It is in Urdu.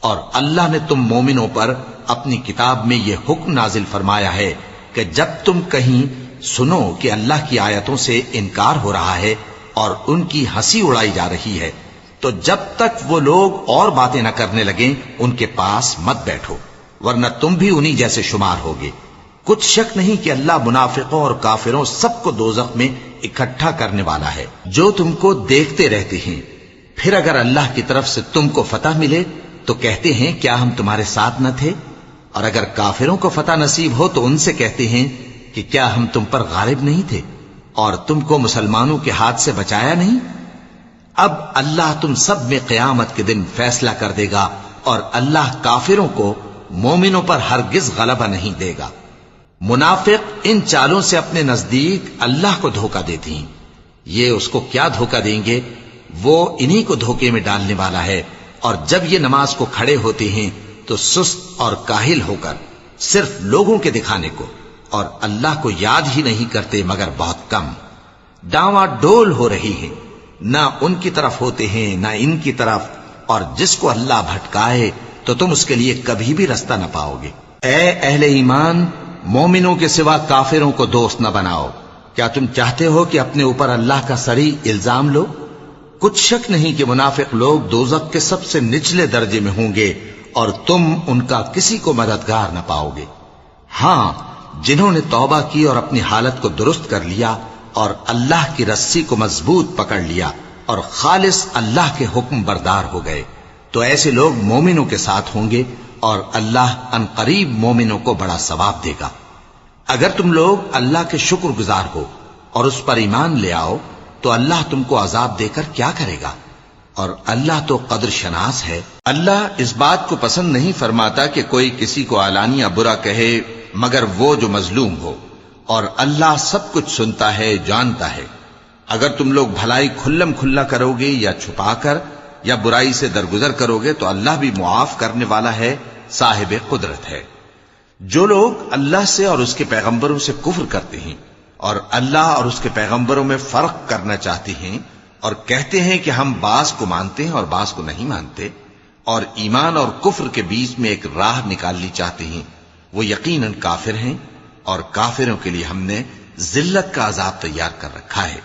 اور اللہ نے تم مومنوں پر اپنی کتاب میں یہ حکم نازل فرمایا ہے کہ جب تم کہیں سنو کہ اللہ کی آیتوں سے انکار ہو رہا ہے اور ان کی ہنسی اڑائی جا رہی ہے تو جب تک وہ لوگ اور باتیں نہ کرنے لگیں ان کے پاس مت بیٹھو، ورنہ تم بھی انہی جیسے شمار ہوگے۔ کچھ شک نہیں کہ اللہ منافقوں اور کافروں سب کو دوزخ میں اکٹھا کرنے والا ہے جو تم کو دیکھتے رہتے ہیں۔ پھر اگر اللہ کی طرف سے تم کو فتح ملے تو کہتے ہیں کیا ہم تمہارے ساتھ نہ تھے، اور اگر کافروں کو فتح نصیب ہو تو ان سے کہتے ہیں کہ کیا ہم تم پر غالب نہیں تھے اور تم کو مسلمانوں کے ہاتھ سے بچایا نہیں۔ اب اللہ تم سب میں قیامت کے دن فیصلہ کر دے گا، اور اللہ کافروں کو مومنوں پر ہرگز غلبہ نہیں دے گا۔ منافق ان چالوں سے اپنے نزدیک اللہ کو دھوکہ دیتے ہیں، یہ اس کو کیا دھوکہ دیں گے، وہ انہی کو دھوکے میں ڈالنے والا ہے۔ اور جب یہ نماز کو کھڑے ہوتے ہیں تو سست اور کاہل ہو کر صرف لوگوں کے دکھانے کو، اور اللہ کو یاد ہی نہیں کرتے مگر بہت کم۔ ڈاواں ڈول ہو رہی ہیں، نہ ان کی طرف ہوتے ہیں نہ ان کی طرف، اور جس کو اللہ بھٹکائے تو تم اس کے لیے کبھی بھی رستہ نہ پاؤ گے۔ اے اہل ایمان، مومنوں کے سوا کافروں کو دوست نہ بناؤ۔ کیا تم چاہتے ہو کہ اپنے اوپر اللہ کا صریح الزام لو؟ کچھ شک نہیں کہ منافق لوگ دوزخ کے سب سے نچلے درجے میں ہوں گے، اور تم ان کا کسی کو مددگار نہ پاؤ گے۔ ہاں، جنہوں نے توبہ کی اور اپنی حالت کو درست کر لیا اور اللہ کی رسی کو مضبوط پکڑ لیا اور خالص اللہ کے حکم بردار ہو گئے تو ایسے لوگ مومنوں کے ساتھ ہوں گے، اور اللہ ان قریب مومنوں کو بڑا ثواب دے گا۔ اگر تم لوگ اللہ کے شکر گزار ہو اور اس پر ایمان لے آؤ تو اللہ تم کو عذاب دے کر کیا کرے گا، اور اللہ تو قدر شناس ہے۔ اللہ اس بات کو پسند نہیں فرماتا کہ کوئی کسی کو علانیہ برا کہے مگر وہ جو مظلوم ہو، اور اللہ سب کچھ سنتا ہے، جانتا ہے۔ اگر تم لوگ بھلائی کھلم کھلا کرو گے یا چھپا کر یا برائی سے درگزر کرو گے تو اللہ بھی معاف کرنے والا ہے، صاحب قدرت ہے۔ جو لوگ اللہ سے اور اس کے پیغمبروں سے کفر کرتے ہیں اور اللہ اور اس کے پیغمبروں میں فرق کرنا چاہتے ہیں اور کہتے ہیں کہ ہم بعض کو مانتے ہیں اور بعض کو نہیں مانتے، اور ایمان اور کفر کے بیچ میں ایک راہ نکالنی چاہتے ہیں، وہ یقیناً کافر ہیں، اور کافروں کے لیے ہم نے ذلت کا عذاب تیار کر رکھا ہے۔